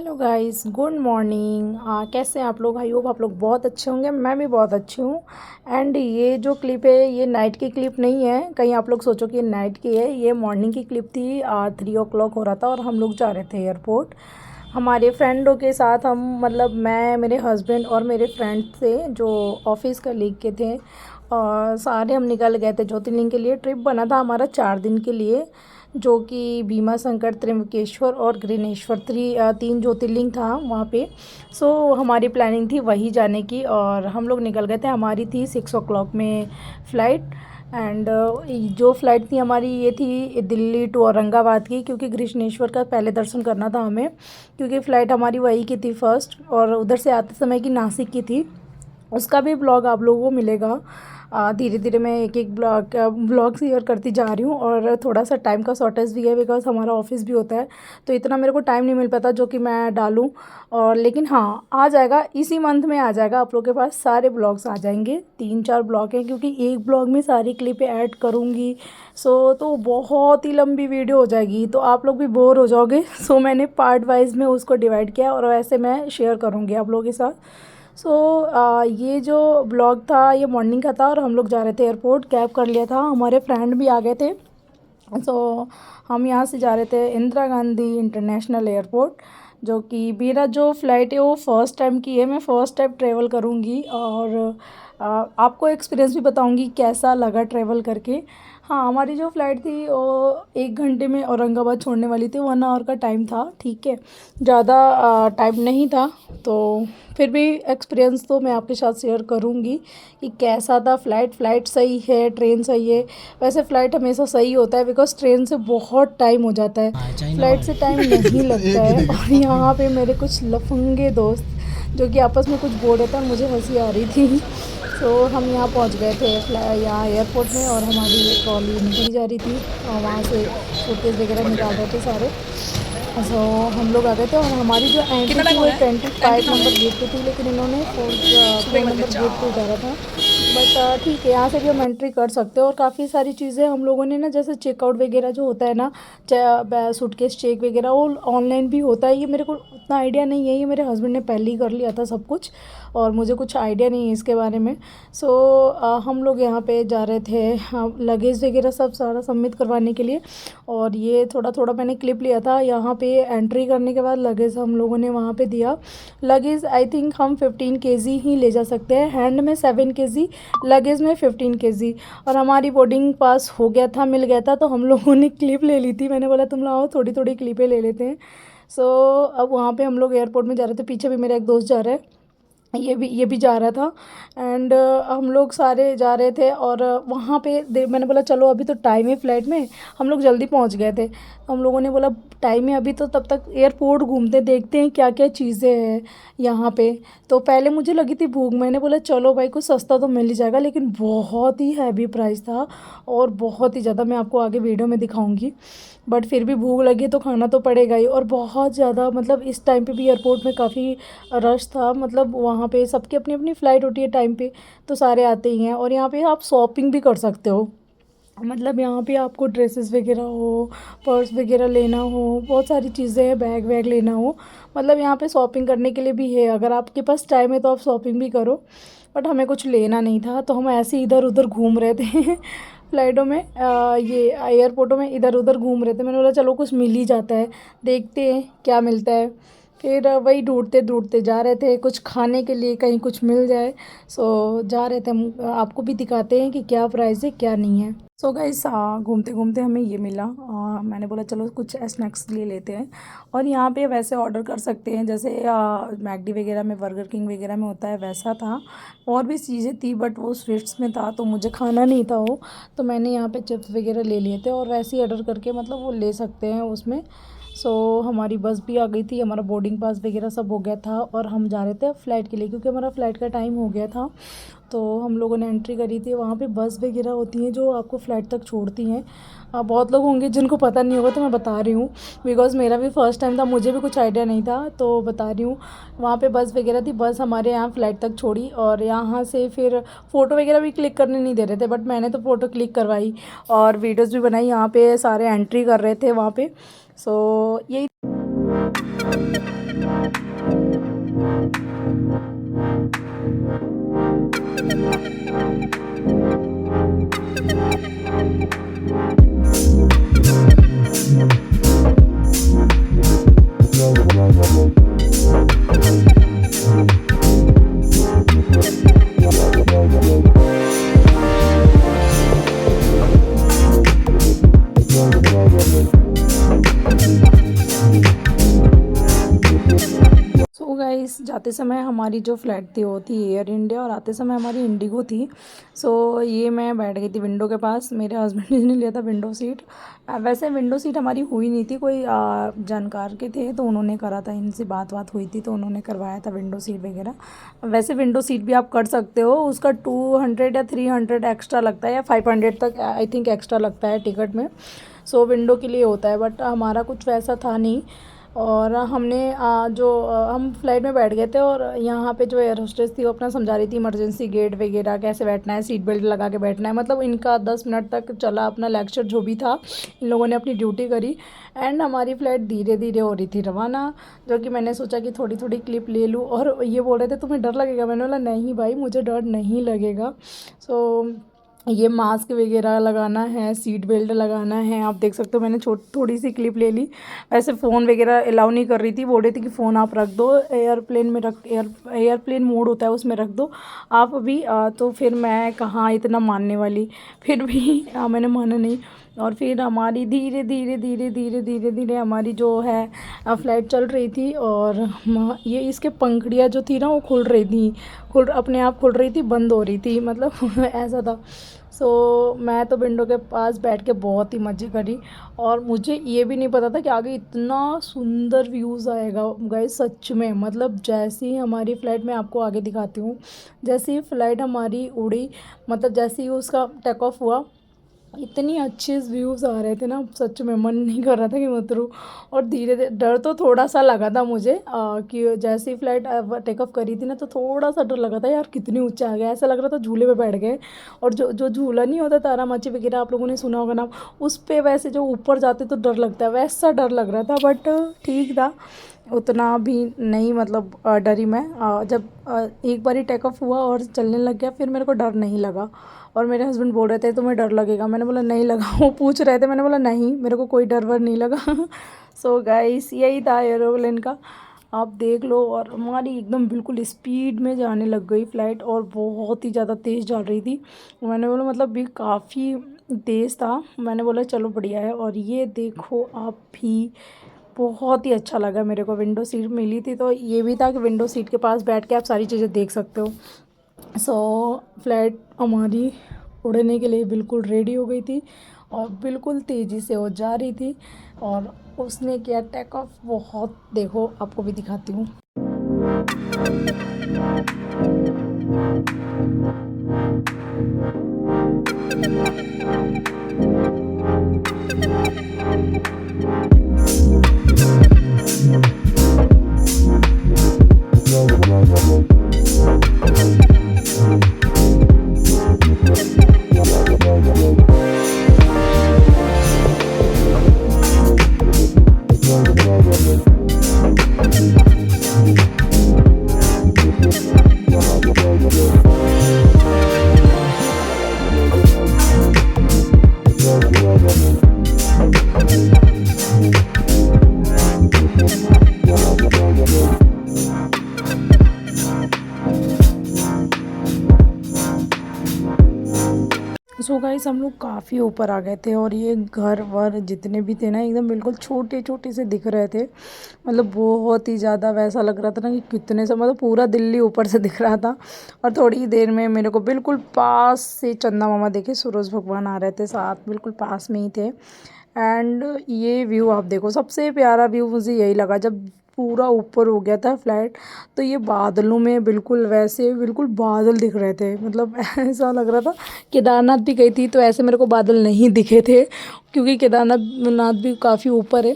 Hello guys, good morning. कैसे हैं आप लोग? आई होप आप लोग बहुत अच्छे होंगे। मैं भी बहुत अच्छी हूँ। एंड ये जो क्लिप है ये नाइट की क्लिप नहीं है, कहीं आप लोग सोचो कि ये नाइट की है। ये मॉर्निंग की क्लिप थी। 3 o'clock हो रहा था और हम लोग जा रहे थे एयरपोर्ट हमारे फ्रेंडों के साथ। हम मतलब मैं, मेरे हस्बैंड और मेरे फ्रेंड थे जो ऑफिस कलीग के थे, और सारे हम निकल गए थे ज्योतिर्लिंग के लिए। ट्रिप बना था हमारा 4 दिन के लिए, जो कि भीमा शंकर, त्र्यंबकेश्वर और ग्रीनेश्वर तीन ज्योतिर्लिंग था वहाँ पे। सो हमारी प्लानिंग थी वहीं जाने की और हम लोग निकल गए थे। हमारी थी 6 o'clock में फ़्लाइट। एंड जो फ़्लाइट थी हमारी ये थी दिल्ली टू औरंगाबाद की, क्योंकि कृष्णेश्वर का पहले दर्शन करना था हमें, क्योंकि फ़्लाइट हमारी वही की थी फर्स्ट, और उधर से आते समय की नासिक की थी। उसका भी ब्लॉग आप लोगों को मिलेगा। धीरे धीरे मैं एक एक ब्लॉग शेयर करती जा रही हूँ, और थोड़ा सा टाइम का शॉर्टेज भी है बिकॉज हमारा ऑफिस भी होता है, तो इतना मेरे को टाइम नहीं मिल पाता जो कि मैं डालूँ। और लेकिन हाँ, आ जाएगा, इसी मंथ में आ जाएगा आप लोग के पास सारे ब्लॉग्स आ जाएंगे। 3-4 ब्लॉग हैं, क्योंकि एक ब्लॉग में सारी क्लिपें ऐड करूँगी तो बहुत ही लंबी वीडियो हो जाएगी, तो आप लोग भी बोर हो जाओगे। सो मैंने पार्ट वाइज में उसको डिवाइड किया और वैसे मैं शेयर करूँगी आप लोगों के साथ। सो ये जो ब्लॉग था ये मॉर्निंग का था, और हम लोग जा रहे थे एयरपोर्ट। कैब कर लिया था, हमारे फ्रेंड भी आ गए थे। सो हम यहाँ से जा रहे थे इंदिरा गांधी इंटरनेशनल एयरपोर्ट, जो कि मेरा जो फ़्लाइट है वो फ़र्स्ट टाइम की है। मैं फ़र्स्ट टाइम ट्रैवल करूँगी, और आपको एक्सपीरियंस भी बताऊँगी कैसा लगा ट्रैवल करके। हाँ, हमारी जो फ़्लाइट थी वो 1 घंटे में औरंगाबाद छोड़ने वाली थी। 1 आवर का टाइम था, ठीक है, ज़्यादा टाइम नहीं था। तो फिर भी एक्सपीरियंस तो मैं आपके साथ शेयर करूँगी कि कैसा था। फ़्लाइट सही है, ट्रेन सही है। वैसे फ़्लाइट हमेशा सही होता है बिकॉज़ ट्रेन से बहुत टाइम हो जाता है, फ़्लाइट से टाइम नहीं लगता है। और यहाँ पे मेरे कुछ लफंगे दोस्त जो कि आपस में कुछ बोल रहे थे और मुझे हंसी आ रही थी। सो हम यहाँ पहुँच गए थे यहाँ एयरपोर्ट में, और हमारी ट्रॉली निकली जा रही थी, और वहाँ से सूटकेस वगैरह निकाल रहे थे सारे। सो हम लोग आ गए थे, और हमारी जो एंट्री थी वो 25 नंबर गेट पे थी, लेकिन इन्होंने 4 नंबर गेट पे उतारा था। बट ठीक है, यहाँ से भी हम एंट्री कर सकते हो। और काफ़ी सारी चीज़ें हम लोगों ने ना, जैसे चेकआउट वगैरह जो होता है ना, सूटकेस चेक वगैरह, वो ऑनलाइन भी होता है। ये मेरे को उतना आइडिया नहीं है, ये मेरे हस्बैंड ने पहले ही कर लिया था सब कुछ, और मुझे कुछ आइडिया नहीं है इसके बारे में। सो हम लोग यहाँ पे जा रहे थे लगेज वगैरह सब सारा सबमिट करवाने के लिए, और ये थोड़ा थोड़ा मैंने क्लिप लिया था। यहाँ पे एंट्री करने के बाद लगेज हम लोगों ने वहाँ पे दिया। लगेज आई थिंक हम 15 केजी ही ले जा सकते हैं, हैंड में 7 केजी, लगेज में 15 केजी। और हमारी बोर्डिंग पास हो गया था, मिल गया था, तो हम लोगों ने क्लिप ले ली थी। मैंने बोला तुम लाओ थोड़ी थोड़ी क्लिपें ले लेते हैं। सो अब वहाँ पे हम लोग एयरपोर्ट में जा रहे थे, पीछे भी मेरा एक दोस्त जा रहा है, ये भी जा रहा था। एंड हम लोग सारे जा रहे थे, और वहाँ पे मैंने बोला चलो अभी तो टाइम है फ़्लाइट में, हम लोग जल्दी पहुँच गए थे। तो हम लोगों ने बोला टाइम है अभी, तो तब तक एयरपोर्ट घूमते देखते हैं क्या क्या चीज़ें हैं यहाँ पे। तो पहले मुझे लगी थी भूख, मैंने बोला चलो भाई कुछ सस्ता तो मिल ही जाएगा, लेकिन बहुत ही हैवी प्राइस था, और बहुत ही ज़्यादा। मैं आपको आगे वीडियो में दिखाऊंगी, बट फिर भी भूख लगी तो खाना तो पड़ेगा ही। और बहुत ज़्यादा मतलब इस टाइम पे भी एयरपोर्ट में काफ़ी रश था, मतलब वहाँ पे सबकी अपनी अपनी फ़्लाइट होती है टाइम पे, तो सारे आते ही हैं। और यहाँ पे आप शॉपिंग भी कर सकते हो, मतलब यहाँ पे आपको ड्रेसेस वगैरह हो, पर्स वगैरह लेना हो, बहुत सारी चीज़ें हैं, बैग वैग लेना हो, मतलब यहाँ पे शॉपिंग करने के लिए भी है। अगर आपके पास टाइम है तो आप शॉपिंग भी करो, बट हमें कुछ लेना नहीं था, तो हम ऐसे ही इधर उधर घूम रहे थे फ़्लाइटों में, ये एयरपोर्टों में इधर उधर घूम रहे थे। मैंने बोला चलो कुछ मिल ही जाता है, देखते हैं क्या मिलता है। फिर वही ढूंढते ढूंढते जा रहे थे कुछ खाने के लिए, कहीं कुछ मिल जाए। सो जा रहे थे हम, आपको भी दिखाते हैं कि क्या प्राइस है क्या नहीं है। सो गाइस, घूमते घूमते हमें ये मिला, मैंने बोला चलो कुछ स्नैक्स ले लेते हैं। और यहाँ पे वैसे ऑर्डर कर सकते हैं, जैसे मैकडी वगैरह में, बर्गर किंग वगैरह में होता है वैसा था। और भी चीज़ें थी बट वो स्वीट्स में था, तो मुझे खाना नहीं था वो, तो मैंने यहाँ पे चिप्स वगैरह ले लिए थे। और वैसे ही ऑर्डर करके मतलब वो ले सकते हैं उसमें। सो हमारी बस भी आ गई थी, हमारा बोर्डिंग पास वगैरह सब हो गया था, और हम जा रहे थे फ़्लाइट के लिए, क्योंकि हमारा फ़्लाइट का टाइम हो गया था। तो हम लोगों ने एंट्री करी थी। वहाँ पे बस वगैरह होती हैं जो आपको फ़्लाइट तक छोड़ती हैं। बहुत लोग होंगे जिनको पता नहीं होगा, तो मैं बता रही हूँ बिकॉज़ मेरा भी फ़र्स्ट टाइम था, मुझे भी कुछ आइडिया नहीं था, तो बता रही हूँ। वहाँ पे बस वगैरह थी, बस हमारे यहाँ फ़्लाइट तक छोड़ी, और यहाँ से फिर फ़ोटो वगैरह भी क्लिक करने नहीं दे रहे थे, बट मैंने तो फ़ोटो क्लिक करवाई और वीडियोज़ भी बनाई। यहाँ पे सारे एंट्री कर रहे थे वहाँ पे। सो यही सो गाइस, जाते समय हमारी जो फ़्लाइट थी वो थी एयर इंडिया और आते समय हमारी इंडिगो थी। सो ये मैं बैठ गई थी विंडो के पास, मेरे हस्बैंड ने लिया था विंडो सीट। वैसे विंडो सीट हमारी हुई नहीं थी, कोई जानकार के थे तो उन्होंने करा था, इनसे बात हुई थी तो उन्होंने करवाया था विंडो सीट वगैरह। वैसे विंडो सीट भी आप कर सकते हो, उसका 200 या 300 एक्स्ट्रा लगता है या 500 तक आई थिंक एक्स्ट्रा लगता है टिकट में। सो विंडो के लिए होता है, बट हमारा कुछ वैसा था नहीं। और हमने हम फ़्लाइट में बैठ गए थे और यहाँ पे जो एयर होस्टेस थी वो अपना समझा रही थी इमरजेंसी गेट वगैरह कैसे बैठना है, सीट बेल्ट लगा के बैठना है। मतलब इनका 10 मिनट तक चला अपना लेक्चर, जो भी था इन लोगों ने अपनी ड्यूटी करी। एंड हमारी फ़्लाइट धीरे धीरे हो रही थी रवाना, जो कि मैंने सोचा कि थोड़ी थोड़ी क्लिप ले लूँ। और ये बोल रहे थे तुम्हें डर लगेगा, मैंने बोला नहीं भाई मुझे डर नहीं लगेगा। सो ये मास्क वगैरह लगाना है, सीट बेल्ट लगाना है। आप देख सकते हो मैंने थोड़ी सी क्लिप ले ली। ऐसे फ़ोन वगैरह अलाउ नहीं कर रही थी, बोल रही थी कि फ़ोन आप रख दो, एयरप्लेन में एयरप्लेन मोड होता है उसमें रख दो आप अभी। तो फिर मैं कहाँ इतना मानने वाली, फिर भी मैंने माना नहीं। और फिर हमारी धीरे धीरे धीरे धीरे धीरे धीरे हमारी जो है फ़्लाइट चल रही थी। और ये इसके पंखुड़ियाँ जो थी ना वो खुल रही थी, अपने आप खुल रही थी, बंद हो रही थी, मतलब ऐसा था। सो मैं तो विंडो के पास बैठ के बहुत ही मज़े करी। और मुझे ये भी नहीं पता था कि आगे इतना सुंदर व्यूज़ आएगा गाइस, सच में। मतलब जैसे ही हमारी फ़्लाइट, मैं आपको आगे दिखाती हूँ, जैसे ही फ़्लाइट हमारी उड़ी, मतलब जैसे ही उसका टेक ऑफ हुआ, इतनी अच्छे व्यूज़ आ रहे थे ना, सच में मन नहीं कर रहा था कि मत रुक। और धीरे धीरे डर तो थोड़ा सा लगा था मुझे, कि जैसे ही फ़्लाइट टेक ऑफ करी थी ना तो थोड़ा सा डर लगा था यार, कितनी ऊंचा आ गया, ऐसा लग रहा था झूले पे बैठ गए। और जो जो झूला नहीं होता तारामाची वगैरह, आप लोगों ने सुना होगा नाम, उस पर वैसे जो ऊपर जाते तो डर लगता है, वैसा डर लग रहा था। बट ठीक था, उतना भी नहीं, मतलब डरी मैं। जब एक बार ही टेक ऑफ हुआ और चलने लग गया, फिर मेरे को डर नहीं लगा। और मेरे हस्बैंड बोल रहे थे तुम्हें डर लगेगा, मैंने बोला नहीं लगा। वो पूछ रहे थे, मैंने बोला नहीं मेरे को कोई डर वर नहीं लगा। सो गाइस, यही था एरोप्लेन का, आप देख लो। और हमारी एकदम बिल्कुल स्पीड में जाने लग गई फ़्लाइट, और बहुत ही ज़्यादा तेज़ जा रही थी। मैंने बोला मतलब भी काफ़ी तेज़ था। मैंने बोला चलो बढ़िया है। और ये देखो आप भी, बहुत ही अच्छा लगा मेरे को। विंडो सीट मिली थी तो ये भी था कि विंडो सीट के पास बैठ के आप सारी चीज़ें देख सकते हो। सो फ्लाइट हमारी उड़ने के लिए बिल्कुल रेडी हो गई थी और बिल्कुल तेज़ी से वो जा रही थी। और उसने किया टेक ऑफ, बहुत, देखो आपको भी दिखाती हूँ। सो गाइस, हम लोग काफ़ी ऊपर आ गए थे और ये घर वर जितने भी थे ना, एकदम बिल्कुल छोटे छोटे से दिख रहे थे। मतलब बहुत ही ज़्यादा वैसा लग रहा था ना कि कितने से, मतलब पूरा दिल्ली ऊपर से दिख रहा था। और थोड़ी ही देर में मेरे को बिल्कुल पास से चंदा मामा देखे, सूरज भगवान आ रहे थे साथ, बिल्कुल पास में ही थे। एंड ये व्यू आप देखो, सबसे प्यारा व्यू मुझे यही लगा जब पूरा ऊपर हो गया था फ्लाइट, तो ये बादलों में बिल्कुल वैसे बिल्कुल बादल दिख रहे थे। मतलब ऐसा लग रहा था, केदारनाथ भी गई थी तो ऐसे मेरे को बादल नहीं दिखे थे, क्योंकि केदारनाथ भी काफ़ी ऊपर है।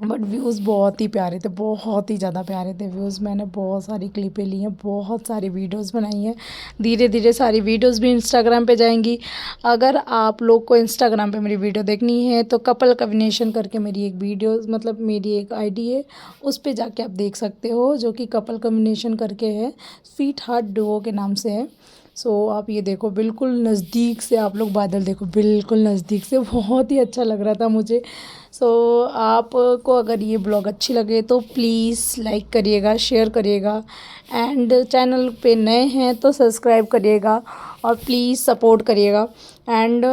बट व्यूज़ बहुत ही प्यारे थे, बहुत ही ज़्यादा प्यारे थे व्यूज़। मैंने बहुत सारी क्लिपें ली हैं, बहुत सारी वीडियोस बनाई हैं। धीरे धीरे सारी वीडियोस भी इंस्टाग्राम पे जाएंगी। अगर आप लोग को इंस्टाग्राम पे मेरी वीडियो देखनी है तो कपल कम्बिनेशन करके मेरी एक वीडियो, मतलब मेरी एक आईडी है, उस पर जाके आप देख सकते हो, जो कि कपल कम्बिनेशन करके है, स्वीट हार्ट डुओ के नाम से है। सो आप ये देखो, बिल्कुल नज़दीक से आप लोग बादल देखो, बिल्कुल नज़दीक से, बहुत ही अच्छा लग रहा था मुझे। सो आपको अगर ये ब्लॉग अच्छी लगे तो प्लीज़ लाइक करिएगा, शेयर करिएगा एंड चैनल पे नए हैं तो सब्सक्राइब करिएगा और प्लीज़ सपोर्ट करिएगा। एंड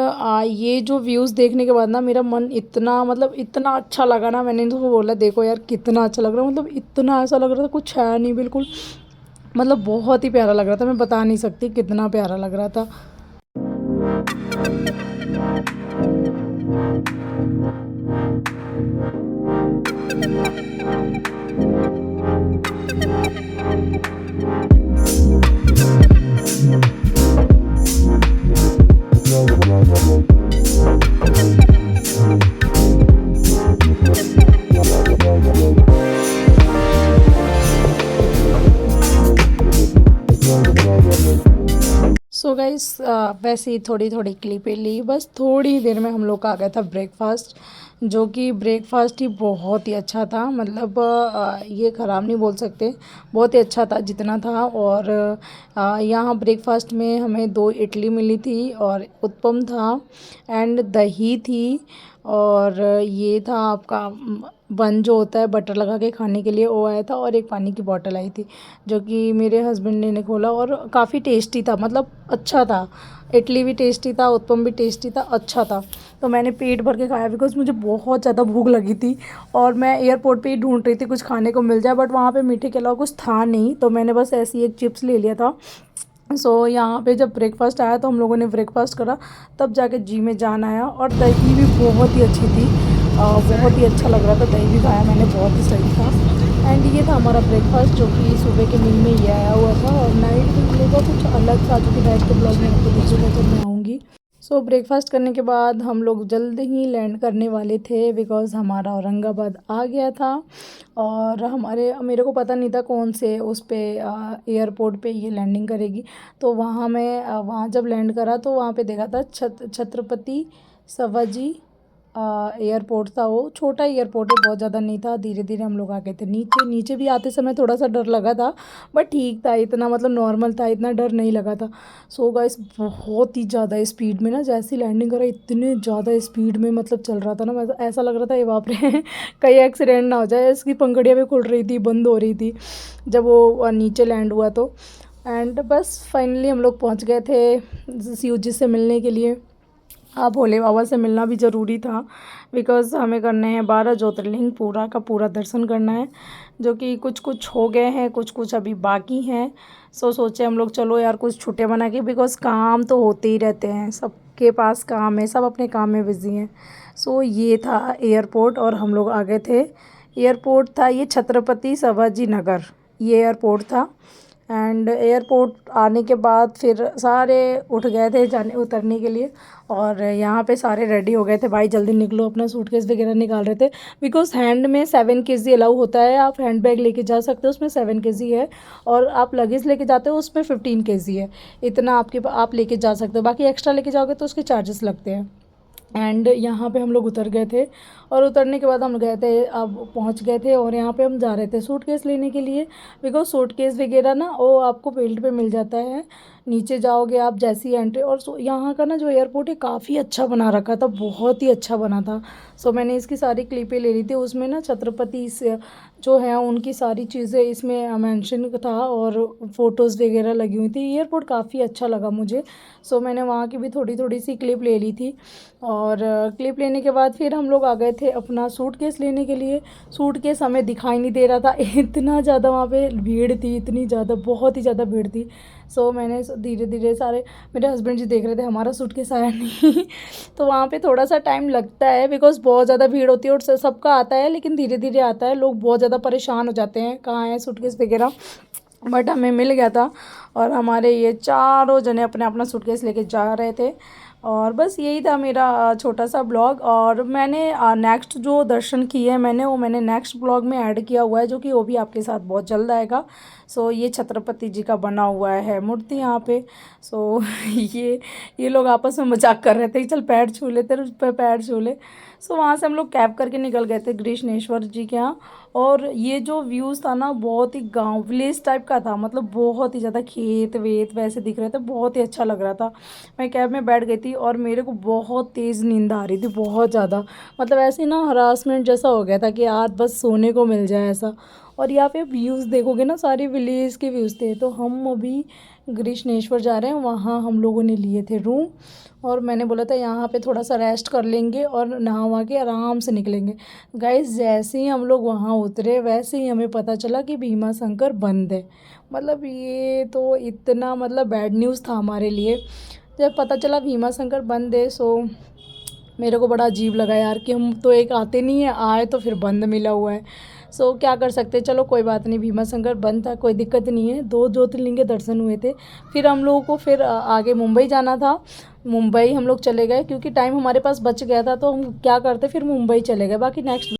ये जो व्यूज़ देखने के बाद ना मेरा मन इतना मतलब इतना अच्छा लगा ना, मैंने इनको बोला देखो यार कितना अच्छा लग रहा है, मतलब इतना ऐसा लग रहा था कुछ है नहीं बिल्कुल, मतलब बहुत ही प्यारा लग रहा था, मैं बता नहीं सकती कितना प्यारा लग रहा था। सो गाइस वैसे ही थोड़ी थोड़ी क्लिपें ली, बस थोड़ी देर में हम लोग का आ गया था ब्रेकफास्ट, जो कि ब्रेकफास्ट ही बहुत ही अच्छा था, मतलब ये ख़राब नहीं बोल सकते, बहुत ही अच्छा था जितना था। और यहाँ ब्रेकफास्ट में हमें 2 इडली मिली थी और उत्पम था एंड दही थी, और ये था आपका बन जो होता है बटर लगा के खाने के लिए, वो आया था, और एक पानी की बॉटल आई थी जो कि मेरे हस्बैंड ने खोला और काफ़ी टेस्टी था, मतलब अच्छा था। इडली भी टेस्टी था, उत्पम भी टेस्टी था, अच्छा था। तो मैंने पेट भर के खाया बिकॉज़ मुझे बहुत ज़्यादा भूख लगी थी और मैं एयरपोर्ट पे ही ढूंढ रही थी कुछ खाने को मिल जाए, बट वहाँ पे मीठे के अलावा कुछ था नहीं, तो मैंने बस ऐसे ही एक चिप्स ले लिया था। सो यहाँ पे जब ब्रेकफास्ट आया तो हम लोगों ने ब्रेकफास्ट करा, तब जाके जी में जान आया, और दही भी बहुत ही अच्छी थी, बहुत ही अच्छा लग रहा था, दही भी खाया मैंने, बहुत ही सही था। एंड ये था हमारा ब्रेकफास्ट जो कि सुबह के मील में ये आया हुआ था, और नाइट में हम लोग का कुछ अलग था जो कि नाइट के ब्लॉग में आपको दिखेगा जब मैं आऊँगी। सो ब्रेकफास्ट करने के बाद हम लोग जल्द ही लैंड करने वाले थे बिकॉज़ हमारा औरंगाबाद आ गया था, और मेरे को पता नहीं था कौन से उस पे एयरपोर्ट पे ये लैंडिंग करेगी। तो वहाँ जब लैंड करा तो वहाँ पे देखा था छत्रपति शिवाजी एयरपोर्ट था, वो छोटा एयरपोर्ट है, बहुत ज़्यादा नहीं था। धीरे धीरे हम लोग आ गए थे नीचे, नीचे भी आते समय थोड़ा सा डर लगा था, बट ठीक था, इतना मतलब नॉर्मल था, इतना डर नहीं लगा था। सो गाइस बहुत ही ज़्यादा स्पीड में ना, जैसी लैंडिंग करा इतने ज़्यादा स्पीड में मतलब चल रहा था ना, मैं ऐसा लग रहा था ये बाप रे कहीं एक्सीडेंट ना हो जाए। इसकी पंखुड़ियाँ भी खुल रही थी, बंद हो रही थी जब वो नीचे लैंड हुआ तो। एंड बस फाइनली हम लोग पहुँच गए थे शिव जी से मिलने के लिए। भोले बाबा से मिलना भी ज़रूरी था बिकॉज़ हमें करने हैं 12 ज्योतिर्लिंग, पूरा का पूरा दर्शन करना है, जो कि कुछ कुछ हो गए हैं, कुछ कुछ अभी बाकी हैं। सोचे हम लोग चलो यार कुछ छुट्टियां बना के, बिकॉज़ काम तो होते ही रहते हैं, सबके पास काम है, सब अपने काम में बिज़ी हैं। ये था एयरपोर्ट और हम लोग आ गए थे। एयरपोर्ट था ये छत्रपति शिवाजी नगर, ये एयरपोर्ट था। एंड एयरपोर्ट आने के बाद फिर सारे उठ गए थे जाने उतरने के लिए, और यहाँ पे सारे रेडी हो गए थे, भाई जल्दी निकलो, अपना सूटकेस वगैरह निकाल रहे थे बिकॉज़ हैंड में 7 केजी अलाउ होता है, आप हैंड बैग लेके जा सकते हो, उसमें 7 केजी है, और आप लगेज लेके जाते हो उसमें 15 केजी है, इतना आप लेके जा सकते हो, बाकी एक्स्ट्रा लेके जाओगे तो उसके चार्जेस लगते हैं। एंड यहाँ पे हम लोग उतर गए थे, और उतरने के बाद हम गए थे, अब पहुँच गए थे, और यहाँ पे हम जा रहे थे सूटकेस लेने के लिए बिकॉज सूटकेस वगैरह ना वो आपको फील्ड पे मिल जाता है, नीचे जाओगे आप जैसी एंट्री। और यहाँ का ना जो एयरपोर्ट है काफ़ी अच्छा बना रखा था, बहुत ही अच्छा बना था। मैंने इसकी सारी क्लिपें ले ली थी, उसमें ना छत्रपति से जो है उनकी सारी चीज़ें इसमें मेंशन था, और फ़ोटोज़ वगैरह लगी हुई थी। एयरपोर्ट काफ़ी अच्छा लगा मुझे, मैंने वहाँ की भी थोड़ी थोड़ी सी क्लिप ले ली थी, और क्लिप लेने के बाद फिर हम लोग आ गए थे अपना सूटकेस लेने के लिए। सूटकेस हमें दिखाई नहीं दे रहा था, इतना ज़्यादा वहाँ पे भीड़ थी, इतनी ज़्यादा, बहुत ही ज़्यादा भीड़ थी। मैंने धीरे धीरे सारे, मेरे हस्बैंड जी देख रहे थे हमारा सूटकेस आया नहीं तो वहाँ पे थोड़ा सा टाइम लगता है बिकॉज़ बहुत ज़्यादा भीड़ होती है, और सबका आता है लेकिन धीरे धीरे आता है, लोग बहुत ज़्यादा परेशान हो जाते हैं कहाँ है सूटकेस वगैरह, बट हमें मिल गया था। और हमारे ये चारों जने अपने अपना सूटकेस लेके जा रहे थे, और बस यही था मेरा छोटा सा ब्लॉग। और मैंने नेक्स्ट जो दर्शन किए हैं मैंने नेक्स्ट ब्लॉग में ऐड किया हुआ है, जो कि वो भी आपके साथ बहुत जल्द आएगा। ये छत्रपति जी का बना हुआ है मूर्ति यहाँ पे। ये लोग आपस में मजाक कर रहे थे कि चल पैर छू ले, तेरे पैर छू ले। वहाँ से हम लोग कैब करके निकल गए थे गृष्णेश्वर जी के यहाँ, और ये जो व्यूज़ था ना बहुत ही गांव विलेज टाइप का था, मतलब बहुत ही ज़्यादा खेत वेत वैसे दिख रहे थे, बहुत ही अच्छा लग रहा था। मैं कैब में बैठ गई थी और मेरे को बहुत तेज़ नींद आ रही थी, बहुत ज़्यादा, मतलब ऐसे ना हरासमेंट जैसा हो गया था कि यार बस सोने को मिल जाए ऐसा। और यहाँ पे व्यूज़ देखोगे ना सारे विलेज के व्यूज़ थे। तो हम अभी गृष्णेश्वर जा रहे हैं, वहाँ हम लोगों ने लिए थे रूम, और मैंने बोला था यहाँ पे थोड़ा सा रेस्ट कर लेंगे और नहा वहा के आराम से निकलेंगे। गाइस जैसे ही हम लोग वहाँ उतरे वैसे ही हमें पता चला कि भीमा शंकर बंद है। मतलब ये तो इतना मतलब बैड न्यूज़ था हमारे लिए। जब पता चला भीमा शंकर बंद है, सो मेरे को बड़ा अजीब लगा यार कि हम तो एक आते नहीं है, आए तो फिर बंद मिला हुआ है। सो क्या कर सकते हैं, चलो कोई बात नहीं, भीमा शंकर बंद था कोई दिक्कत नहीं है। 2 ज्योतिर्लिंग के दर्शन हुए थे। फिर हम लोगों को फिर आगे मुंबई जाना था। मुंबई हम लोग चले गए क्योंकि टाइम हमारे पास बच गया था, तो हम क्या करते फिर मुंबई चले गए। बाकी नेक्स्ट